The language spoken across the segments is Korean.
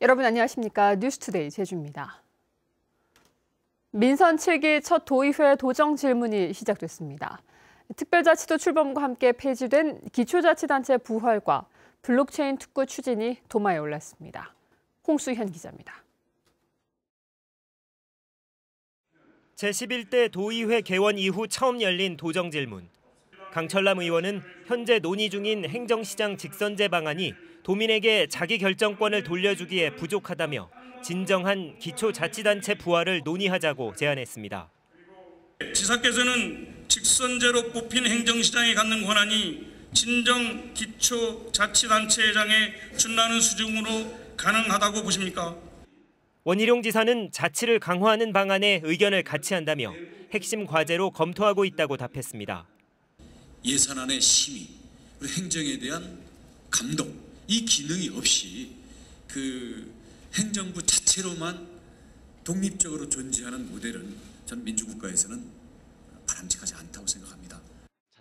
여러분 안녕하십니까? 뉴스투데이 제주입니다. 민선 7기 첫 도의회 도정 질문이 시작됐습니다. 특별자치도 출범과 함께 폐지된 기초자치단체 부활과 블록체인 특구 추진이 도마에 올랐습니다. 홍수현 기자입니다. 제11대 도의회 개원 이후 처음 열린 도정 질문. 강철남 의원은 현재 논의 중인 행정시장 직선제 방안이 도민에게 자기 결정권을 돌려주기에 부족하다며 진정한 기초자치단체 부활을 논의하자고 제안했습니다. 지사께서는 직선제로 뽑힌 행정시장이 갖는 권한이 진정 기초자치단체장에 준하는 수준으로 가능하다고 보십니까? 원희룡 지사는 자치를 강화하는 방안에 의견을 같이 한다며 핵심 과제로 검토하고 있다고 답했습니다. 예산안의 심의, 그리고 행정에 대한 감독, 이 기능이 없이 그 행정부 자체로만 독립적으로 존재하는 모델은 전 민주국가에서는 바람직하지 않다고 생각합니다.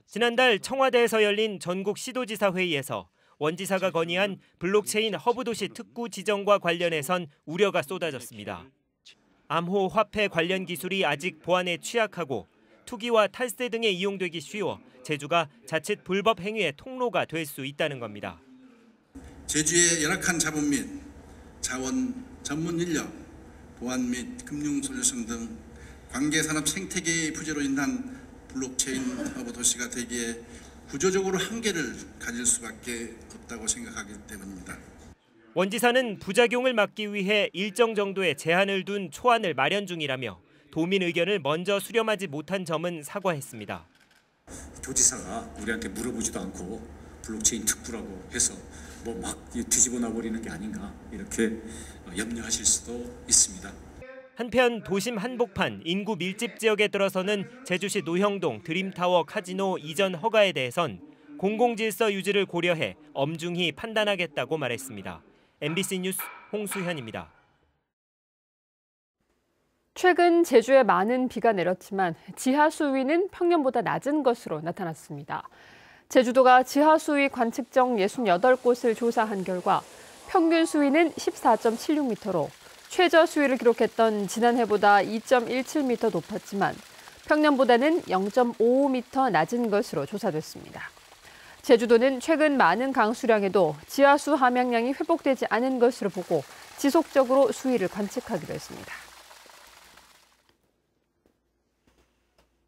지난달 청와대에서 열린 전국 시도지사 회의에서 원 지사가 건의한 블록체인 허브도시 특구 지정과 관련해선 우려가 쏟아졌습니다. 암호 화폐 관련 기술이 아직 보안에 취약하고 투기와 탈세 등에 이용되기 쉬워 제주가 자칫 불법 행위의 통로가 될 수 있다는 겁니다. 제주의 열악한 자본 및 자원, 전문 인력, 보안 및 금융 솔루션 등 관계산업 생태계의 부재로 인한 블록체인 허브 도시가 되기에 구조적으로 한계를 가질 수밖에 없다고 생각하기 때문입니다. 원 지사는 부작용을 막기 위해 일정 정도의 제한을 둔 초안을 마련 중이라며 도민 의견을 먼저 수렴하지 못한 점은 사과했습니다. 교지사가 우리한테 물어보지도 않고 블록체인 특구라고 해서 뭐 막 뒤집어 놔버리는 게 아닌가 이렇게 염려하실 수도 있습니다. 한편 도심 한복판 인구 밀집 지역에 들어서는 제주시 노형동 드림타워 카지노 이전 허가에 대해선 공공질서 유지를 고려해 엄중히 판단하겠다고 말했습니다. MBC 뉴스 홍수현입니다. 최근 제주에 많은 비가 내렸지만 지하 수위는 평년보다 낮은 것으로 나타났습니다. 제주도가 지하 수위 관측정 68곳을 조사한 결과 평균 수위는 14.76m로 최저 수위를 기록했던 지난해보다 2.17m 높았지만 평년보다는 0.55m 낮은 것으로 조사됐습니다. 제주도는 최근 많은 강수량에도 지하수 함양량이 회복되지 않은 것으로 보고 지속적으로 수위를 관측하기로 했습니다.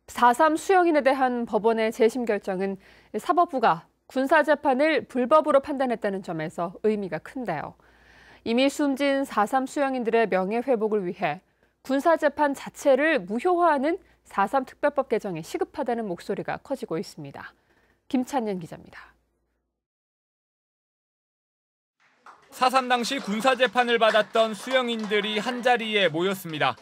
4.3 수영인에 대한 법원의 재심 결정은 사법부가 군사재판을 불법으로 판단했다는 점에서 의미가 큰데요. 이미 숨진 4.3 수영인들의 명예회복을 위해 군사재판 자체를 무효화하는 4.3 특별법 개정이 시급하다는 목소리가 커지고 있습니다. 김찬년 기자입니다. 4.3 당시 군사재판을 받았던 수영인들이 한자리에 모였습니다.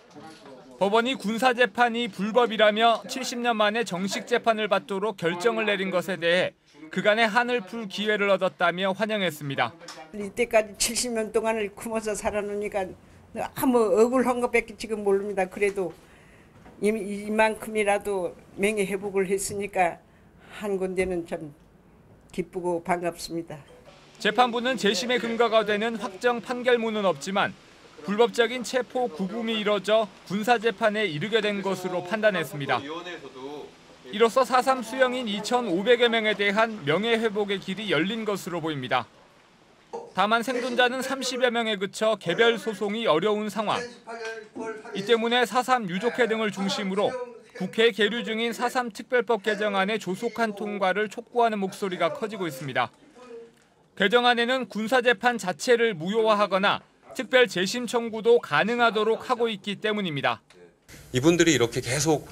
법원이 군사재판이 불법이라며 70년 만에 정식 재판을 받도록 결정을 내린 것에 대해 그간의 한을 풀 기회를 얻었다며 환영했습니다. 이때까지 70년 동안을 굶어서 살아놓으니까 아무 억울한 것밖에 지금 모릅니다. 그래도 이만큼이라도 명예회복을 했으니까 한 군데는 참 기쁘고 반갑습니다. 재판부는 재심의 근거가 되는 확정 판결문은 없지만 불법적인 체포 구금이 이뤄져 군사재판에 이르게 된 것으로 판단했습니다. 이로써 4.3 수영인 2,500여 명에 대한 명예회복의 길이 열린 것으로 보입니다. 다만 생존자는 30여 명에 그쳐 개별 소송이 어려운 상황. 이 때문에 4.3 유족회 등을 중심으로 국회에 계류 중인 4.3 특별법 개정안의 조속한 통과를 촉구하는 목소리가 커지고 있습니다. 개정안에는 군사재판 자체를 무효화하거나 특별 재심 청구도 가능하도록 하고 있기 때문입니다. 이분들이 이렇게 계속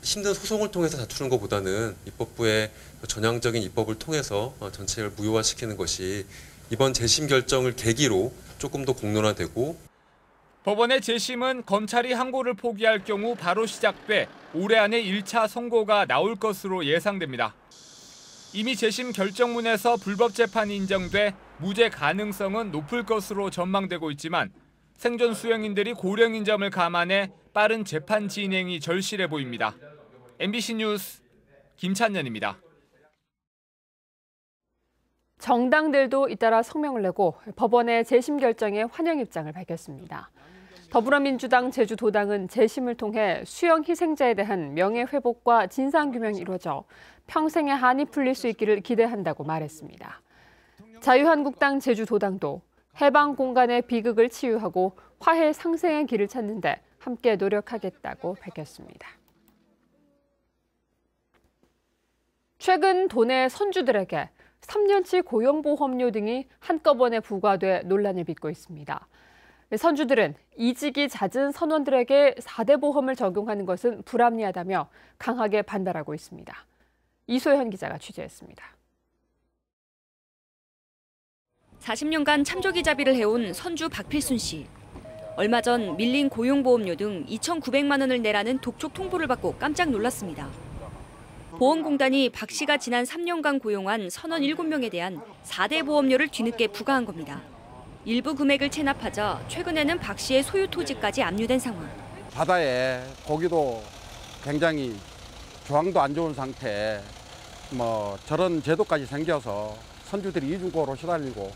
힘든 소송을 통해서 다투는 것보다는 입법부의 전향적인 입법을 통해서 전체를 무효화시키는 것이 이번 재심 결정을 계기로 조금 더 공론화되고 법원의 재심은 검찰이 항고를 포기할 경우 바로 시작돼 올해 안에 1차 선고가 나올 것으로 예상됩니다. 이미 재심 결정문에서 불법 재판이 인정돼 무죄 가능성은 높을 것으로 전망되고 있지만 생존 수영인들이 고령인 점을 감안해 빠른 재판 진행이 절실해 보입니다. MBC 뉴스 김찬년입니다. 정당들도 잇따라 성명을 내고 법원의 재심 결정에 환영 입장을 밝혔습니다. 더불어민주당 제주도당은 재심을 통해 수영 희생자에 대한 명예회복과 진상규명이 이루어져 평생의 한이 풀릴 수 있기를 기대한다고 말했습니다. 자유한국당 제주도당도 해방 공간의 비극을 치유하고 화해 상생의 길을 찾는 데 함께 노력하겠다고 밝혔습니다. 최근 도내 선주들에게 3년치 고용보험료 등이 한꺼번에 부과돼 논란을 빚고 있습니다. 선주들은 이직이 잦은 선원들에게 4대 보험을 적용하는 것은 불합리하다며 강하게 반발하고 있습니다. 이소연 기자가 취재했습니다. 40년간 참조기잡이를 해온 선주 박필순 씨. 얼마 전 밀린 고용보험료 등 2,900만 원을 내라는 독촉 통보를 받고 깜짝 놀랐습니다. 보험공단이 박 씨가 지난 3년간 고용한 선원 7명에 대한 4대 보험료를 뒤늦게 부과한 겁니다. 일부 금액을 체납하자 최근에는 박 씨의 소유 토지까지 압류된 상황. 바다에 고기도 굉장히 조항도 안 좋은 상태, 저런 제도까지 생겨서 선주들이 이중고로 시달리고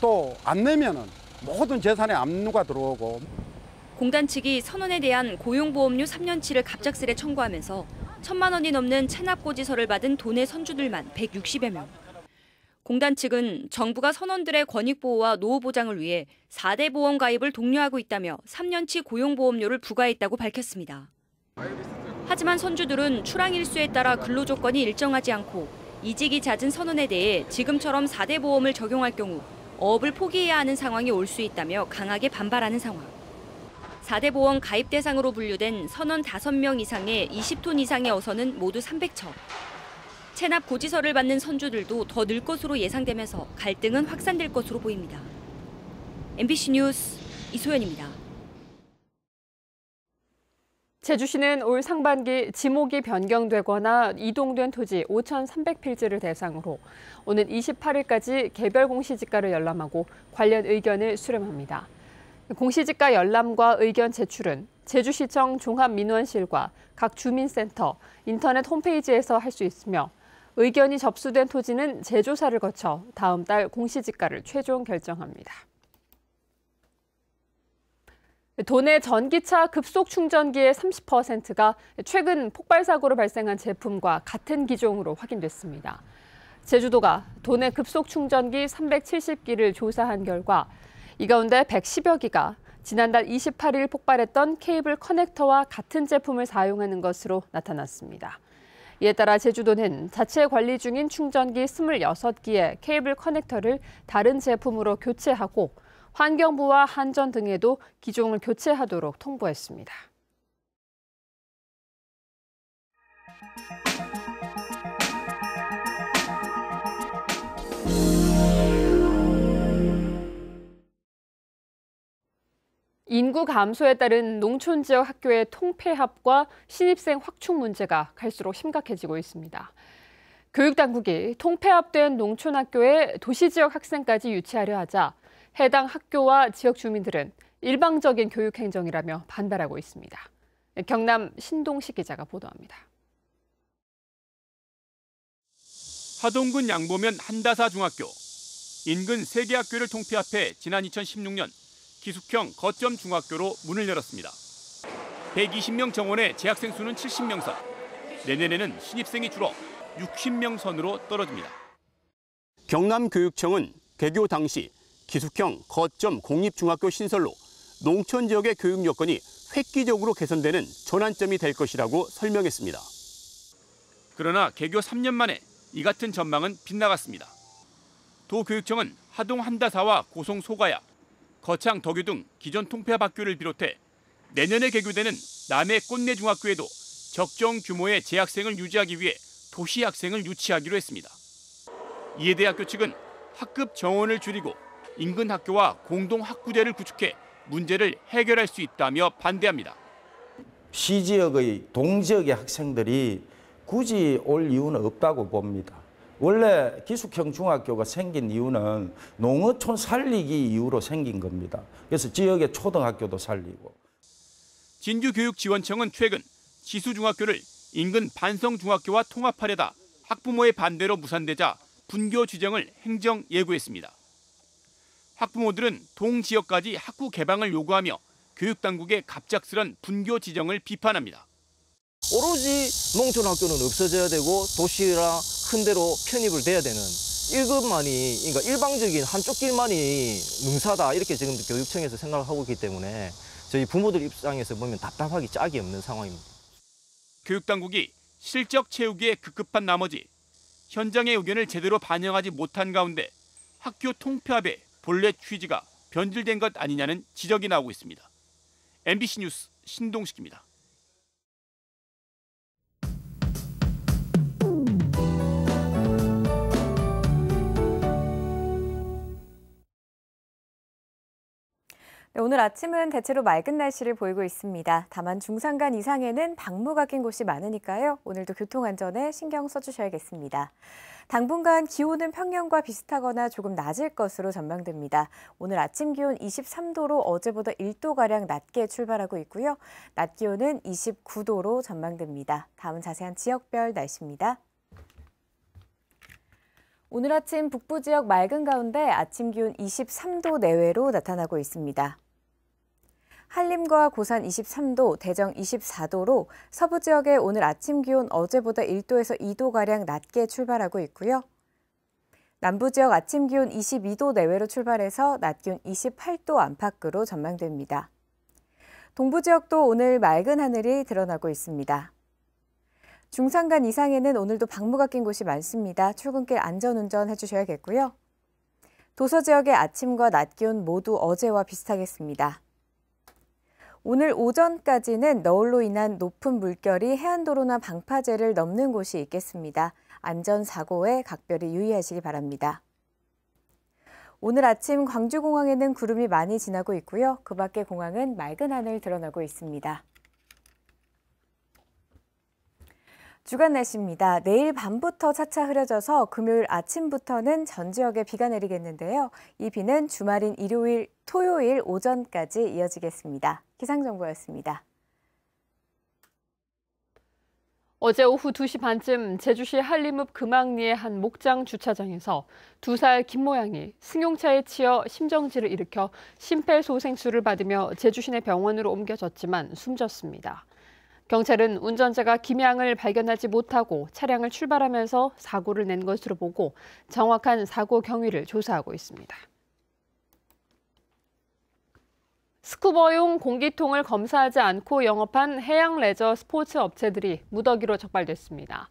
또 안 내면은 모든 재산에 압류가 들어오고. 공단 측이 선원에 대한 고용보험료 3년치를 갑작스레 청구하면서 1,000만 원이 넘는 체납고지서를 받은 도내 선주들만 160여 명. 공단 측은 정부가 선원들의 권익보호와 노후보장을 위해 4대 보험 가입을 독려하고 있다며 3년치 고용보험료를 부과했다고 밝혔습니다. 하지만 선주들은 출항 일수에 따라 근로조건이 일정하지 않고 이직이 잦은 선원에 대해 지금처럼 4대 보험을 적용할 경우 어업을 포기해야 하는 상황이 올 수 있다며 강하게 반발하는 상황. 4대 보험 가입 대상으로 분류된 선원 5명 이상의 20톤 이상의 어선은 모두 300척. 체납 고지서를 받는 선주들도 더 늘 것으로 예상되면서 갈등은 확산될 것으로 보입니다. MBC 뉴스 이소연입니다. 제주시는 올 상반기 지목이 변경되거나 이동된 토지 5,300필지를 대상으로 오는 28일까지 개별 공시지가를 열람하고 관련 의견을 수렴합니다. 공시지가 열람과 의견 제출은 제주시청 종합민원실과 각 주민센터, 인터넷 홈페이지에서 할 수 있으며 의견이 접수된 토지는 재조사를 거쳐 다음 달 공시지가를 최종 결정합니다. 도내 전기차 급속 충전기의 30%가 최근 폭발 사고로 발생한 제품과 같은 기종으로 확인됐습니다. 제주도가 도내 급속 충전기 370기를 조사한 결과 이 가운데 110여 기가 지난달 28일 폭발했던 케이블 커넥터와 같은 제품을 사용하는 것으로 나타났습니다. 이에 따라 제주도는 자체 관리 중인 충전기 26기의 케이블 커넥터를 다른 제품으로 교체하고 환경부와 한전 등에도 기종을 교체하도록 통보했습니다. 인구 감소에 따른 농촌 지역 학교의 통폐합과 신입생 확충 문제가 갈수록 심각해지고 있습니다. 교육당국이 통폐합된 농촌 학교에 도시 지역 학생까지 유치하려 하자 해당 학교와 지역 주민들은 일방적인 교육 행정이라며 반발하고 있습니다. 경남 신동식 기자가 보도합니다. 하동군 양보면 한다사 중학교. 인근 3개 학교를 통폐합해 지난 2016년 기숙형 거점 중학교로 문을 열었습니다. 120명 정원의 재학생 수는 70명 선. 내년에는 신입생이 줄어 60명 선으로 떨어집니다. 경남교육청은 개교 당시 기숙형 거점 공립중학교 신설로 농촌 지역의 교육 여건이 획기적으로 개선되는 전환점이 될 것이라고 설명했습니다. 그러나 개교 3년 만에 이 같은 전망은 빗나갔습니다. 도교육청은 하동 한다사와 고성 소가야, 거창 덕유 등 기존 통폐합 학교를 비롯해 내년에 개교되는 남해 꽃내 중학교에도 적정 규모의 재학생을 유지하기 위해 도시 학생을 유치하기로 했습니다. 이에 대해 학교 측은 학급 정원을 줄이고 인근 학교와 공동 학구제를 구축해 문제를 해결할 수 있다며 반대합니다. 시지역의 동지역의 학생들이 굳이 올 이유는 없다고 봅니다. 원래 기숙형 중학교가 생긴 이유는 농어촌 살리기 이유로 생긴 겁니다. 그래서 지역의 초등학교도 살리고. 진주교육지원청은 최근 지수중학교를 인근 반성중학교와 통합하려다 학부모의 반대로 무산되자 분교 지정을 행정 예고했습니다. 학부모들은 동지역까지 학구 개방을 요구하며 교육당국의 갑작스런 분교 지정을 비판합니다. 오로지 농촌학교는 없어져야 되고 도시랑 큰 데로 편입을 돼야 되는 일급만이, 그러니까 일방적인 한쪽 길만이 능사다 이렇게 지금 교육청에서 생각을 하고 있기 때문에 저희 부모들 입장에서 보면 답답하기 짝이 없는 상황입니다. 교육당국이 실적 채우기에 급급한 나머지 현장의 의견을 제대로 반영하지 못한 가운데 학교 통폐합의 본래 취지가 변질된 것 아니냐는 지적이 나오고 있습니다. MBC 뉴스 신동식입니다. 네, 오늘 아침은 대체로 맑은 날씨를 보이고 있습니다. 다만 중산간 이상에는 방무가 낀 곳이 많으니까요. 오늘도 교통안전에 신경 써주셔야겠습니다. 당분간 기온은 평년과 비슷하거나 조금 낮을 것으로 전망됩니다. 오늘 아침 기온 23도로 어제보다 1도가량 낮게 출발하고 있고요. 낮 기온은 29도로 전망됩니다. 다음은 자세한 지역별 날씨입니다. 오늘 아침 북부 지역 맑은 가운데 아침 기온 23도 내외로 나타나고 있습니다. 한림과 고산 23도, 대정 24도로 서부 지역의 오늘 아침 기온 어제보다 1도에서 2도가량 낮게 출발하고 있고요. 남부 지역 아침 기온 22도 내외로 출발해서 낮 기온 28도 안팎으로 전망됩니다. 동부 지역도 오늘 맑은 하늘이 드러나고 있습니다. 중산간 이상에는 오늘도 방무가 낀 곳이 많습니다. 출근길 안전운전 해주셔야겠고요. 도서 지역의 아침과 낮 기온 모두 어제와 비슷하겠습니다. 오늘 오전까지는 너울로 인한 높은 물결이 해안도로나 방파제를 넘는 곳이 있겠습니다. 안전사고에 각별히 유의하시기 바랍니다. 오늘 아침 광주공항에는 구름이 많이 지나고 있고요. 그 밖의 공항은 맑은 하늘 드러나고 있습니다. 주간 날씨입니다. 내일 밤부터 차차 흐려져서 금요일 아침부터는 전 지역에 비가 내리겠는데요. 이 비는 주말인 일요일, 토요일 오전까지 이어지겠습니다. 기상정보였습니다. 어제 오후 2시 반쯤 제주시 한림읍 금악리의 한 목장 주차장에서 2살 김모양이 승용차에 치여 심정지를 일으켜 심폐소생술을 받으며 제주시내 병원으로 옮겨졌지만 숨졌습니다. 경찰은 운전자가 김양을 발견하지 못하고 차량을 출발하면서 사고를 낸 것으로 보고 정확한 사고 경위를 조사하고 있습니다. 스쿠버용 공기통을 검사하지 않고 영업한 해양 레저 스포츠 업체들이 무더기로 적발됐습니다.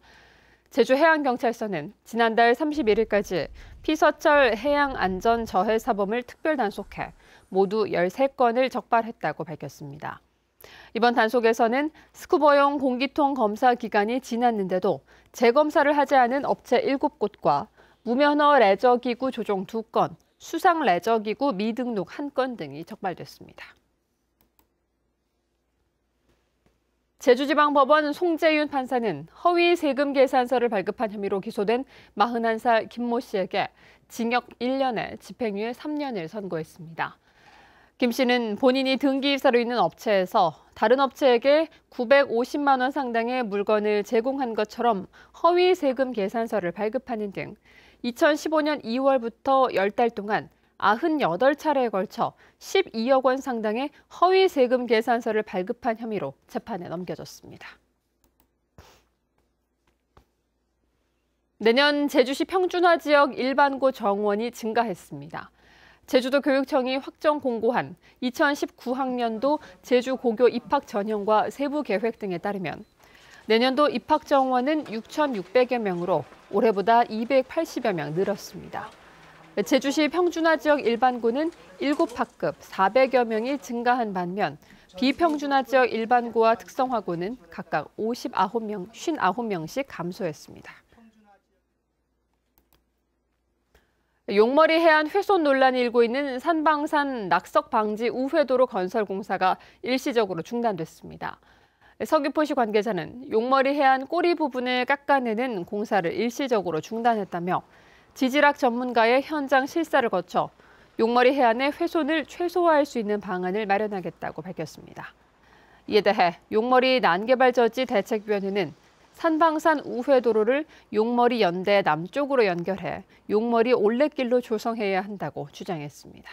제주해양경찰서는 지난달 31일까지 피서철 해양안전저해사범을 특별단속해 모두 13건을 적발했다고 밝혔습니다. 이번 단속에서는 스쿠버용 공기통 검사 기간이 지났는데도 재검사를 하지 않은 업체 7곳과 무면허 레저기구 조종 2건, 수상 레저기구 미등록 1건 등이 적발됐습니다. 제주지방법원 송재윤 판사는 허위 세금 계산서를 발급한 혐의로 기소된 41살 김모 씨에게 징역 1년에 집행유예 3년을 선고했습니다. 김 씨는 본인이 등기이사로 있는 업체에서 다른 업체에게 950만 원 상당의 물건을 제공한 것처럼 허위 세금 계산서를 발급하는 등 2015년 2월부터 10달 동안 98차례에 걸쳐 12억 원 상당의 허위 세금 계산서를 발급한 혐의로 재판에 넘겨졌습니다. 내년 제주시 평준화 지역 일반고 정원이 증가했습니다. 제주도 교육청이 확정 공고한 2019학년도 제주고교 입학 전형과 세부 계획 등에 따르면 내년도 입학 정원은 6,600여 명으로 올해보다 280여 명 늘었습니다. 제주시 평준화 지역 일반고는 7학급 400여 명이 증가한 반면 비평준화 지역 일반고와 특성화고는 각각 59명씩 감소했습니다. 용머리 해안 훼손 논란이 일고 있는 산방산 낙석 방지 우회도로 건설 공사가 일시적으로 중단됐습니다. 서귀포시 관계자는 용머리 해안 꼬리 부분을 깎아내는 공사를 일시적으로 중단했다며 지질학 전문가의 현장 실사를 거쳐 용머리 해안의 훼손을 최소화할 수 있는 방안을 마련하겠다고 밝혔습니다. 이에 대해 용머리 난개발 저지 대책위원회는 산방산 우회도로를 용머리 연대 남쪽으로 연결해 용머리 올레길로 조성해야 한다고 주장했습니다.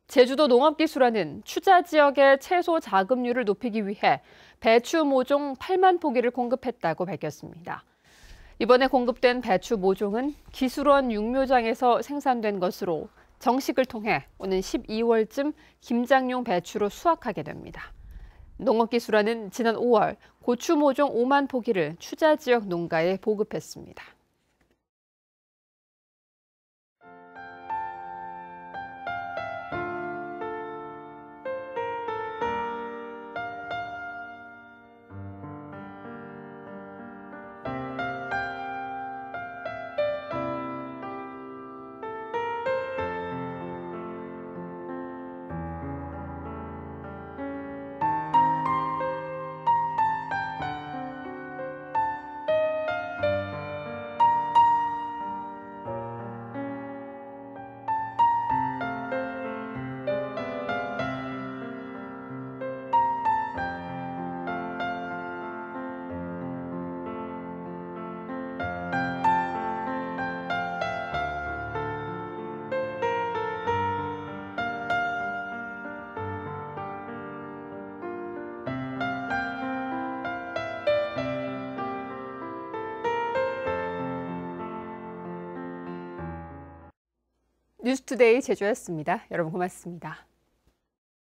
제주도 농업기술원은 추자 지역의 채소 자급률을 높이기 위해 배추 모종 8만 포기를 공급했다고 밝혔습니다. 이번에 공급된 배추 모종은 기술원 육묘장에서 생산된 것으로 정식을 통해 오는 12월쯤 김장용 배추로 수확하게 됩니다. 농업기술원은 지난 5월 고추 모종 5만 포기를 추자 지역 농가에 보급했습니다. 뉴스투데이 제주였습니다. 여러분 고맙습니다.